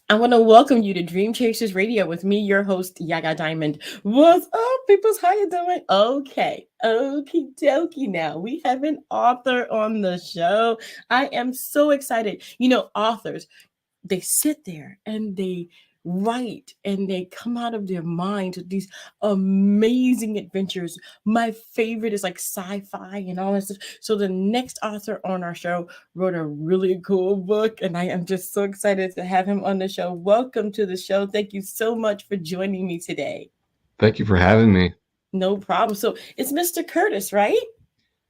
I want to welcome you to Dream Chasers Radio with me, your host, Yaga Diamond. What's up, peoples? How you doing? Okay, okie dokie. Now we have an author on the show. I am so excited. You know, authors, they sit there and they write and they come out of their minds with these amazing adventures. My favorite is like sci-fi and all that stuff. So the next author on our show wrote a really cool book, and I am just so excited to have him on the show. Welcome to the show. Thank you so much for joining me today. Thank you for having me. No problem. So it's Mr. Curtis, right?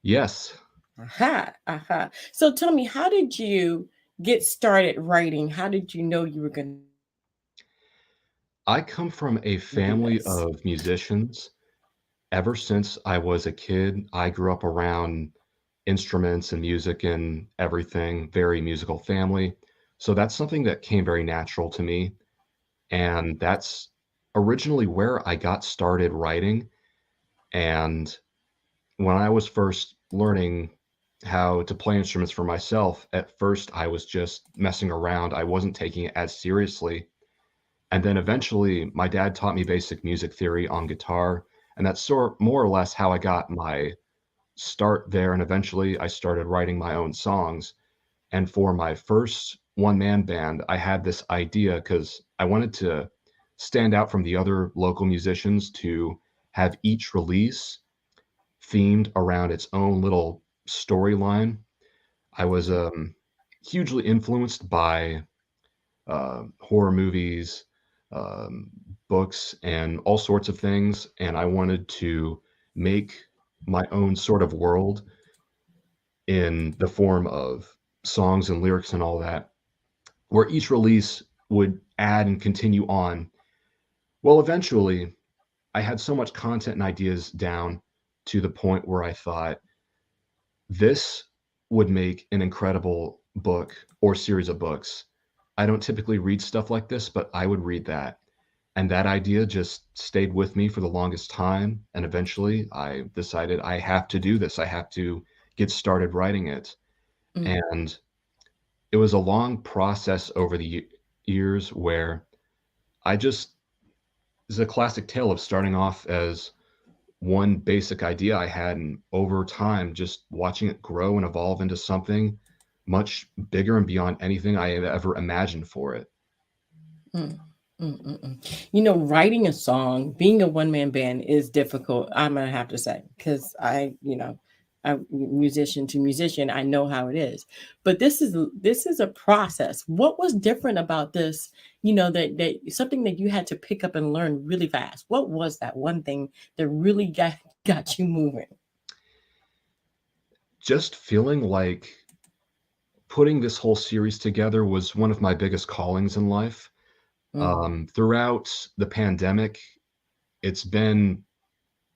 Yes, Aha, aha. So tell me, how did you get started writing? How did you know you were going to I come from a do family this? of musicians. Ever since I was a kid, I grew up around instruments and music and everything, very musical family. So that's something that came very natural to me. And that's originally where I got started writing. And when I was first learning how to play instruments for myself, at first I was just messing around. I wasn't taking it as seriously. And then eventually, my dad taught me basic music theory on guitar, and that's more or less how I got my start there. And eventually, I started writing my own songs. And for my first one-man band, I had this idea because I wanted to stand out from the other local musicians to have each release themed around its own little storyline. I was hugely influenced by horror movies, um, books, and all sorts of things. And I wanted to make my own sort of world in the form of songs and lyrics and all that, where each release would add and continue on. Well, eventually, I had so much content and ideas down to the point where I thought this would make an incredible book or series of books. I don't typically read stuff like this, but I would read that. And that idea just stayed with me for the longest time. And eventually I decided I have to do this. I have to get started writing it. Mm. And it was a long process over the years where I just, it's a classic tale of starting off as one basic idea I had, and over time, just watching it grow and evolve into something much bigger and beyond anything I had ever imagined for it. Mm, You know, writing a song, being a one man band is difficult. I'm gonna have to say because I'm musician to musician. I know how it is, but this is a process. What was different about this? You know that something that you had to pick up and learn really fast. What was that one thing that really got you moving? Just feeling like putting this whole series together was one of my biggest callings in life. Mm, Throughout the pandemic, it's been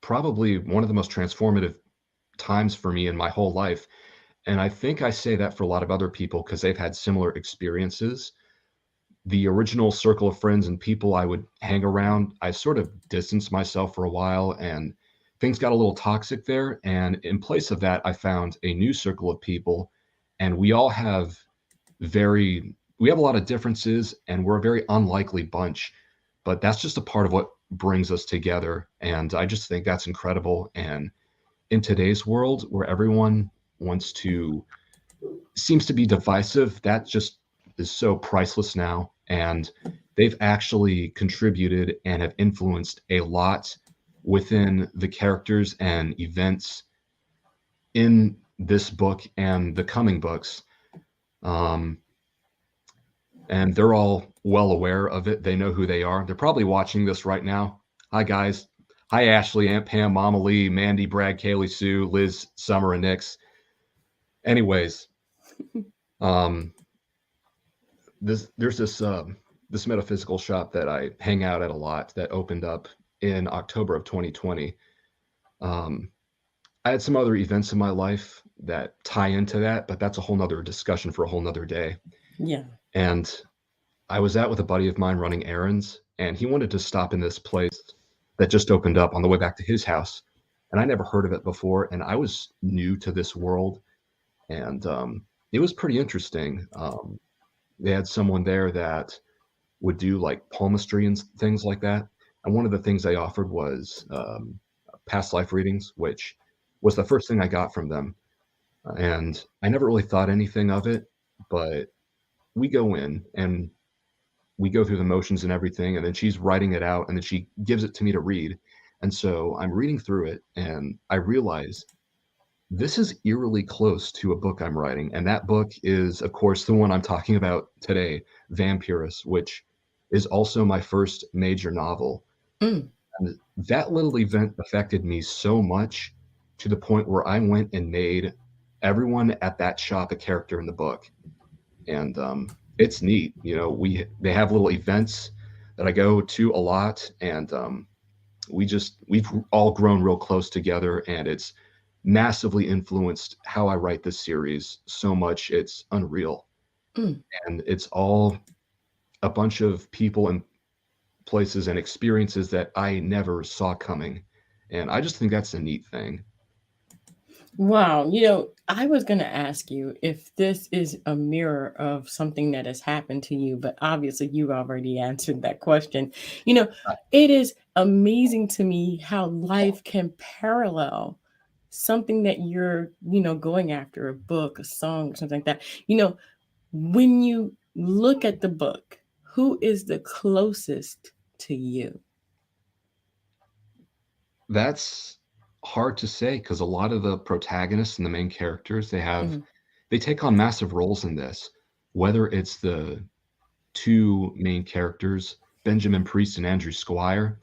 probably one of the most transformative times for me in my whole life. And I think I say that for a lot of other people because they've had similar experiences. The original circle of friends and people I would hang around, I sort of distanced myself for a while and things got a little toxic there. And in place of that, I found a new circle of people. And we have a lot of differences and we're a very unlikely bunch, but that's just a part of what brings us together. And I just think that's incredible. And in today's world where everyone wants to seems to be divisive, that just is so priceless now. And they've actually contributed and have influenced a lot within the characters and events in this book and the coming books. Um, and they're all well aware of it. They know who they are. They're probably watching this right now. Hi, guys. Hi, Ashley, Aunt Pam, Mama Lee, Mandy, Brad, Kaylee, Sue, Liz, Summer, and Nix. Anyways, um, there's this metaphysical shop that I hang out at a lot that opened up in October of 2020. Um, I had some other events in my life that tie into that, but that's a whole nother discussion for a whole nother day. yeah. And I was out with a buddy of mine running errands, and he wanted to stop in this place that just opened up on the way back to his house. and I never heard of it before, and I was new to this world, and it was pretty interesting. They had someone there that would do like palmistry and things like that. And one of the things they offered was past life readings, which was the first thing I got from them. And I never really thought anything of it, but we go in and we go through the motions and everything. And then she's writing it out and then she gives it to me to read. And so I'm reading through it and I realize this is eerily close to a book I'm writing. And that book is, of course, the one I'm talking about today, Vampirus, which is also my first major novel. Mm. And that little event affected me so much to the point where I went and made everyone at that shop a character in the book. And it's neat. You know, they have little events that I go to a lot, and we've all grown real close together, and it's massively influenced how I write this series so much it's unreal. Mm. And it's all a bunch of people and places and experiences that I never saw coming. And I just think that's a neat thing. Wow. I was going to ask you if this is a mirror of something that has happened to you, but obviously you already answered that question. You know, it is amazing to me how life can parallel something that you're going after, a book, a song, something like that. When you look at the book, who is the closest to you? That's hard to say because a lot of the protagonists and the main characters Mhm. they take on massive roles in this. Whether it's the two main characters, Benjamin Priest and Andrew Squire,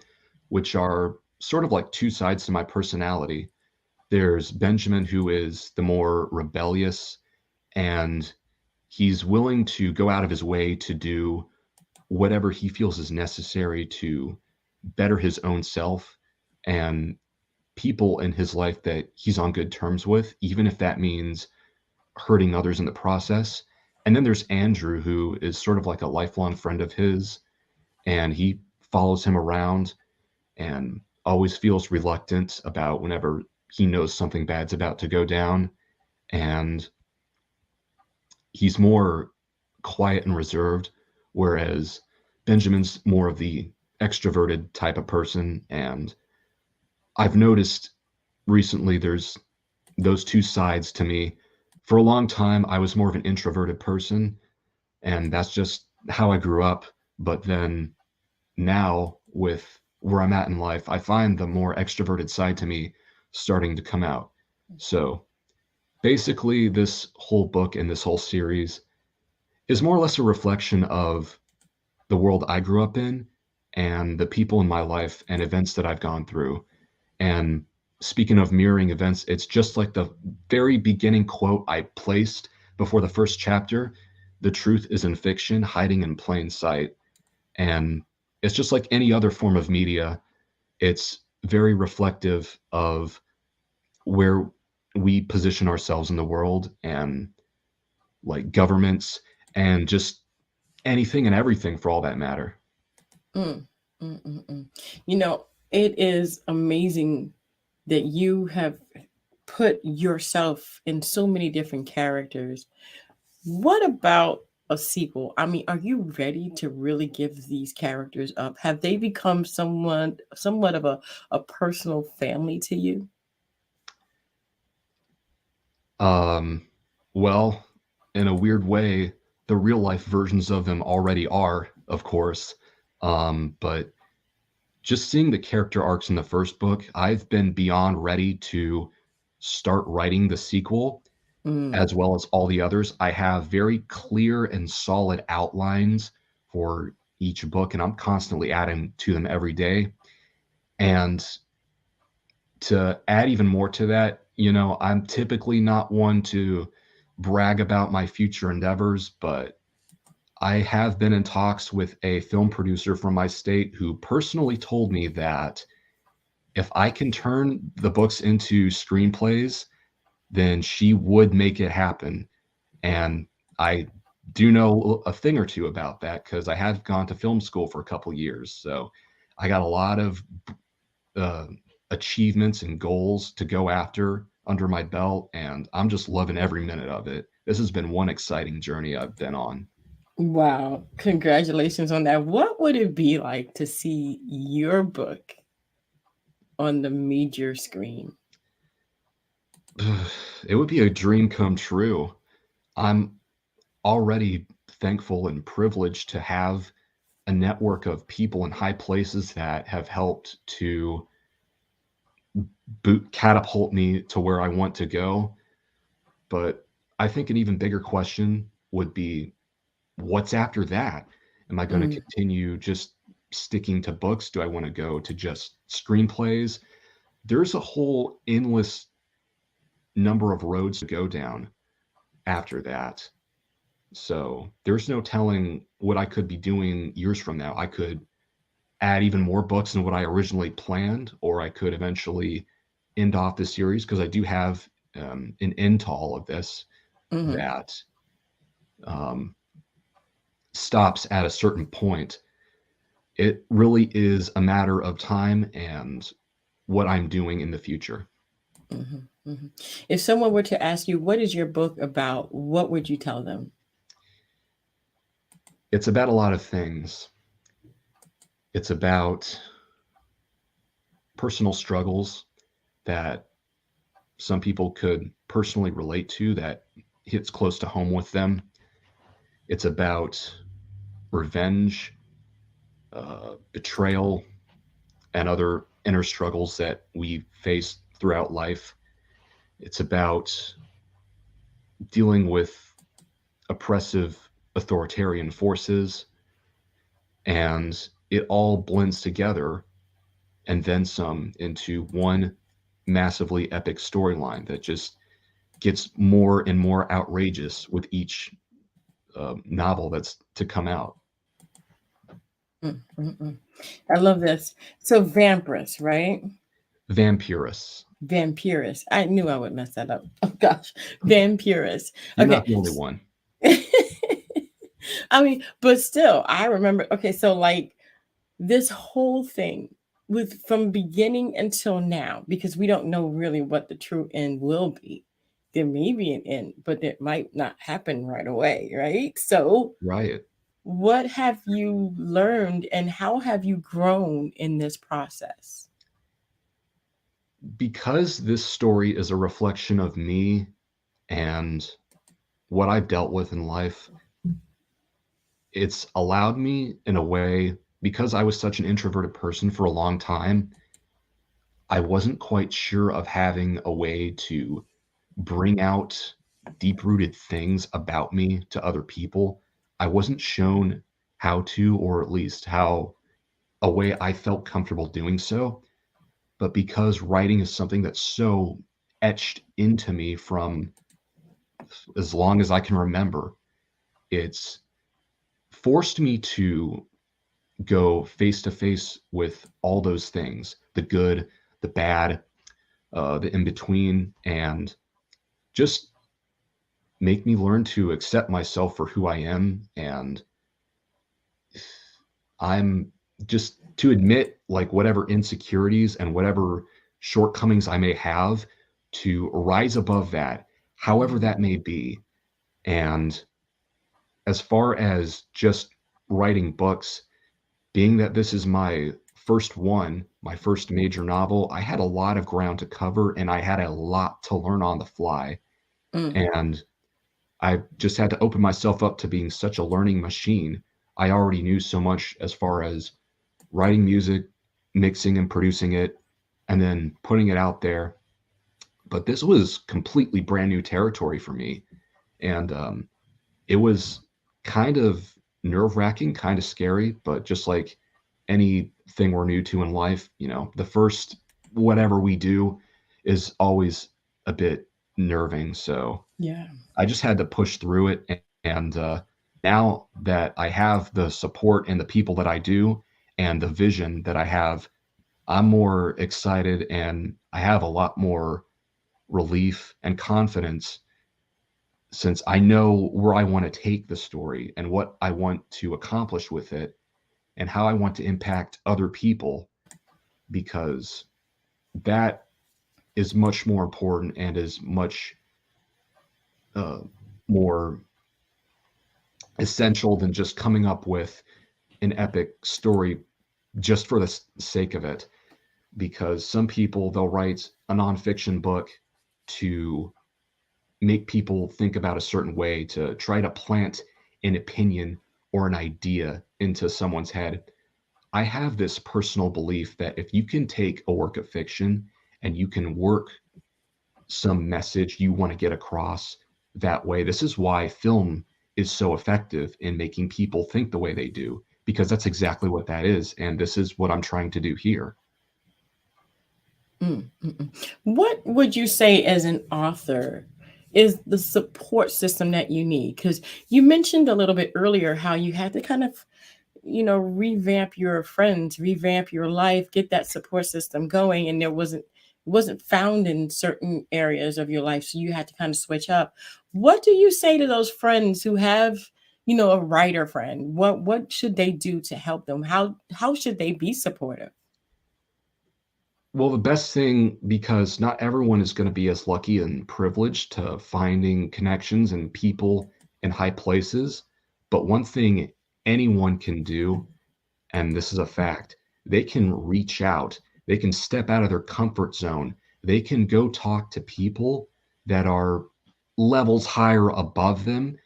which are sort of like two sides to my personality. There's Benjamin, who is the more rebellious, and he's willing to go out of his way to do whatever he feels is necessary to better his own self and people in his life that he's on good terms with, even if that means hurting others in the process. And then there's Andrew, who is sort of like a lifelong friend of his, and he follows him around and always feels reluctant about whenever he knows something bad's about to go down. And he's more quiet and reserved, whereas Benjamin's more of the extroverted type of person. And I've noticed recently there's those two sides to me. For a long time, I was more of an introverted person, and that's just how I grew up. But then now, with where I'm at in life, I find the more extroverted side to me starting to come out. So basically, this whole book and this whole series is more or less a reflection of the world I grew up in and the people in my life and events that I've gone through. And speaking of mirroring events, it's just like the very beginning quote I placed before the first chapter: the truth is in fiction, hiding in plain sight. And it's just like any other form of media, it's very reflective of where we position ourselves in the world and like governments and just anything and everything for all that matter. Mm, mm, mm, mm. It is amazing that you have put yourself in so many different characters. What about a sequel? I mean, are you ready to really give these characters up? Have they become somewhat of a personal family to you? Um, well, in a weird way, the real life versions of them already are, of course. But just seeing the character arcs in the first book, I've been beyond ready to start writing the sequel Mm, as well as all the others. I have very clear and solid outlines for each book, and I'm constantly adding to them every day. And to add even more to that, I'm typically not one to brag about my future endeavors, but I have been in talks with a film producer from my state who personally told me that if I can turn the books into screenplays, then she would make it happen. And I do know a thing or two about that because I have gone to film school for a couple years. So I got a lot of uh, achievements and goals to go after under my belt, and I'm just loving every minute of it. This has been one exciting journey I've been on. Wow. Congratulations on that. What would it be like to see your book on the major screen? It would be a dream come true. I'm already thankful and privileged to have a network of people in high places that have helped to boot catapult me to where I want to go. But I think an even bigger question would be, what's after that? Am I going to Mm, continue just sticking to books? Do I want to go to just screenplays? There's a whole endless number of roads to go down after that. So there's no telling what I could be doing years from now. I could add even more books than what I originally planned, or I could eventually end off the series because I do have an end to all of this mhm, that um, stops at a certain point. It really is a matter of time and what I'm doing in the future. mhm, mhm. If someone were to ask you, what is your book about? What would you tell them? It's about a lot of things. It's about personal struggles that some people could personally relate to, that hits close to home with them. It's about revenge, betrayal, and other inner struggles that we face throughout life. It's about dealing with oppressive authoritarian forces, and it all blends together and then some into one massively epic storyline that just gets more and more outrageous with each novel that's to come out. Mm, mm, mm. I love this. So, Vampirus, right? Vampirus. Vampirus. I knew I would mess that up. Oh gosh, Vampirus. You're Okay. not the only one. I mean, but still, I remember. Okay, so like this whole thing with from beginning until now, because we don't know really what the true end will be. There may be an end, but it might not happen right away, right? So, Right. what have you learned and how have you grown in this process? Because this story is a reflection of me and what I've dealt with in life, it's allowed me in a way, because I was such an introverted person for a long time, I wasn't quite sure of having a way to bring out deep rooted things about me to other people. I wasn't shown how to, or at least how a way I felt comfortable doing so. But because writing is something that's so etched into me from as long as I can remember, it's forced me to go face to face with all those things, the good, the bad, the in between, and just make me learn to accept myself for who I am. And I'm just to admit, like, whatever insecurities and whatever shortcomings I may have, to rise above that, however Mhm, that may be. And as far as just writing books, being that this is my first one, my first major novel, I had a lot of ground to cover and I had a lot to learn on the fly. mm, And I just had to open myself up to being such a learning machine. I already knew so much as far as writing music, mixing and producing it, and then putting it out there. But this was completely brand new territory for me. And it was kind of nerve wracking, kind of scary, but just like anything we're new to in life, the first whatever we do is always a bit nerving. So yeah. I just had to push through it. And now that I have the support and the people that I do and the vision that I have, I'm more excited and I have a lot more relief and confidence since I know where I want to take the story and what I want to accomplish with it and how I want to impact other people, because that is much more important and is much uh, more essential than just coming up with an epic story just for the sake of it. Because some people, they'll write a nonfiction book to make people think about a certain way, to try to plant an opinion or an idea into someone's head. I have this personal belief that if you can take a work of fiction and you can work some message you want to get across that way, this is why film is so effective in making people think the way they do, because that's exactly what that is. And this is what I'm trying to do here. Mm, mm, mm. What would you say as an author is the support system that you need? Because you mentioned a little bit earlier how you had to kind of, revamp your friends, revamp your life, get that support system going, and there wasn't found in certain areas of your life, so you had to kind of switch up. What do you say to those friends who have, a writer friend? What should they do to help them? How should they be supportive? Well, the best thing, because not everyone is going to be as lucky and privileged to finding connections and people in high places. But one thing anyone can do, and this is a fact, they can reach out, they can step out of their comfort zone, they can go talk to people that are levels higher above them,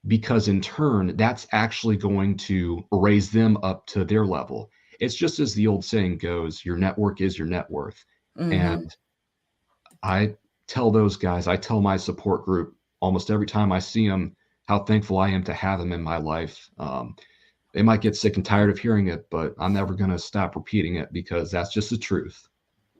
because in turn, that's actually going to raise them up to their level. It's just as the old saying goes, your network is your net worth. Mm-hmm. And I tell those guys, I tell my support group almost every time I see them how thankful I am to have them in my life. They might get sick and tired of hearing it, but I'm never going to stop repeating it because that's just the truth.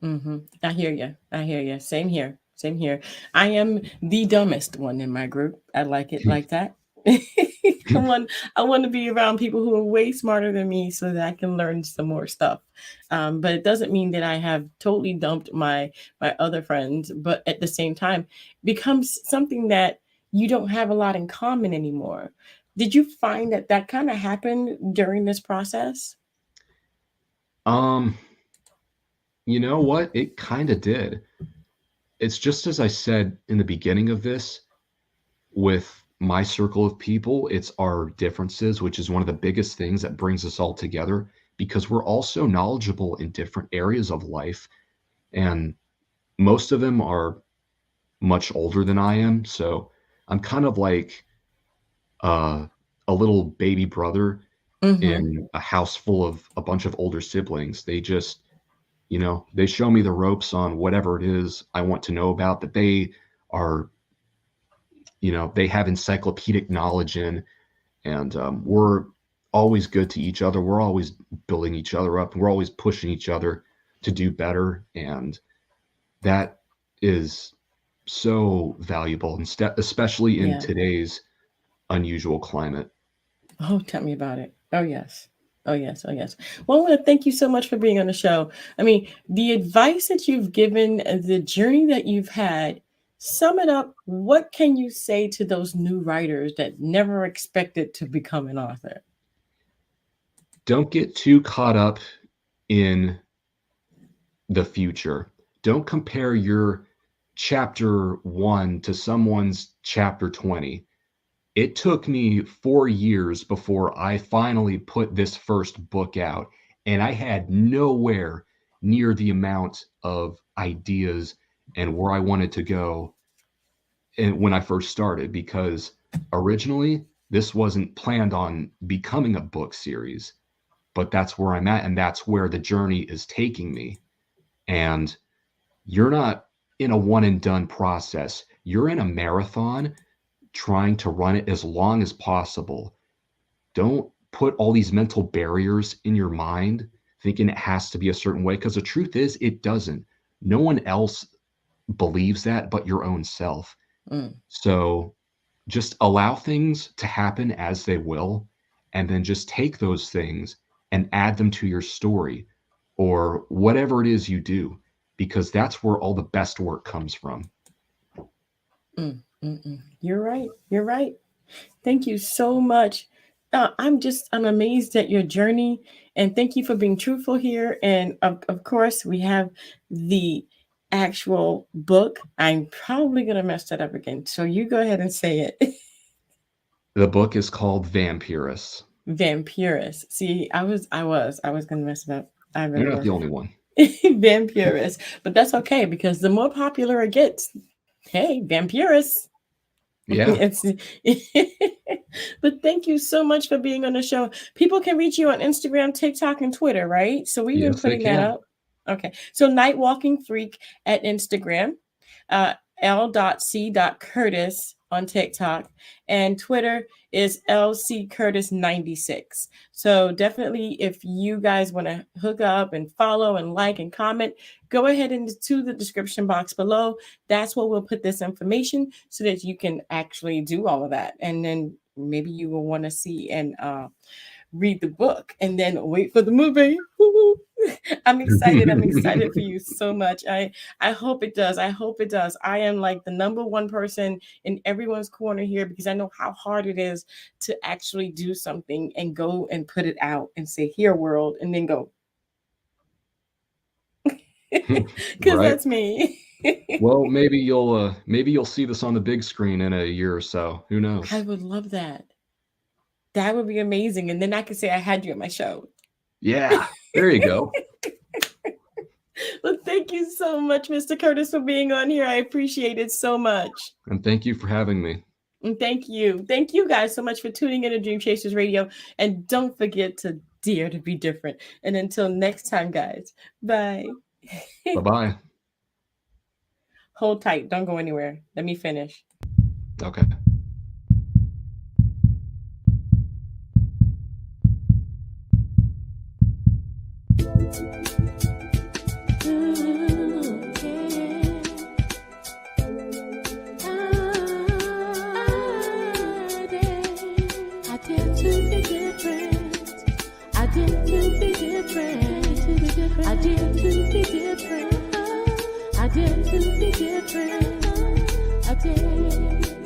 Mm-hmm. I hear you. I hear you. Same here. Same here. I am the dumbest one in my group. I like it like that. I want to be around people who are way smarter than me so that I can learn some more stuff. But it doesn't mean that I have totally dumped my other friends. But at the same time, becomes something that you don't have a lot in common anymore. Did you find that that kind of happened during this process? um, you know what? It kind of did. It's just as I said in the beginning of this, with my circle of people, it's our differences, which is one of the biggest things that brings us all together, because we're all so knowledgeable in different areas of life. And most of them are much older than I am. So I'm kind of like uh, a little baby brother Mm-hmm. in a house full of a bunch of older siblings. They just, they show me the ropes on whatever it is I want to know about, that they are, they have encyclopedic knowledge in. And we're always good to each other. We're always building each other up. We're always pushing each other to do better. And that is so valuable, and especially in Yeah. today's unusual climate. Oh, tell me about it. Oh, yes. Oh, yes. Oh, yes. Well, I want to thank you so much for being on the show. I mean, the advice that you've given, the journey that you've had, sum it up. What can you say to those new writers that never expected to become an author? Don't get too caught up in the future. Don't compare your chapter 1 to someone's chapter 20. It took me 4 years before I finally put this first book out, and I had nowhere near the amount of ideas and where I wanted to go and when I first started, because originally this wasn't planned on becoming a book series, but that's where I'm at, and that's where the journey is taking me. And you're not in a one and done process. You're in a marathon, trying to run it as long as possible. Don't put all these mental barriers in your mind thinking it has to be a certain way, because the truth is it doesn't. No one else believes that but your own self. Mm, So just allow things to happen as they will, and then just take those things and add them to your story or whatever it is you do, because that's where all the best work comes from. mm, mm, mm. You're right. You're right. Thank you so much. I'm amazed at your journey, and thank you for being truthful here. And of course, we have the actual book. I'm probably gonna mess that up again, so you go ahead and say it. The book is called Vampirus. Vampirus. See, I was gonna mess it up. I You're really not was. the only one. Vampirus, but that's okay because the more popular it gets, hey, Vampirus. Yeah. It's but thank you so much for being on the show. People can reach you on Instagram, TikTok, and Twitter, right? So we've been Yes, they putting that can. up. Okay. So Night Walking Freak at Instagram, L.C. Curtis on TikTok, and Twitter is LC Curtis 96. So definitely if you guys want to hook up and follow and like and comment, go ahead into the description box below. That's where we'll put this information so that you can actually do all of that. And then maybe you will want to see and read the book and then wait for the movie. Woo-hoo. I'm excited. I'm excited for you so much. I hope it does. I hope it does. I am like the number one person in everyone's corner here because I know how hard it is to actually do something and go and put it out and say, here, world, and then go. Because Right. that's me. Well, maybe you'll see this on the big screen in a year or so. Who I knows? would love that. That would be amazing. And then I could say I had you at my show. Yeah. There you go. Well, thank you so much, Mr. Curtis, for being on here. I appreciate it so much. And thank you for having me. And thank you. Thank you guys so much for tuning in to Dream Chasers Radio. And don't forget to dare to be different. And until next time, guys, bye. Bye-bye. Hold tight. Don't go anywhere. Let me finish. Okay. I dare to be different. I dare to be different. I dare.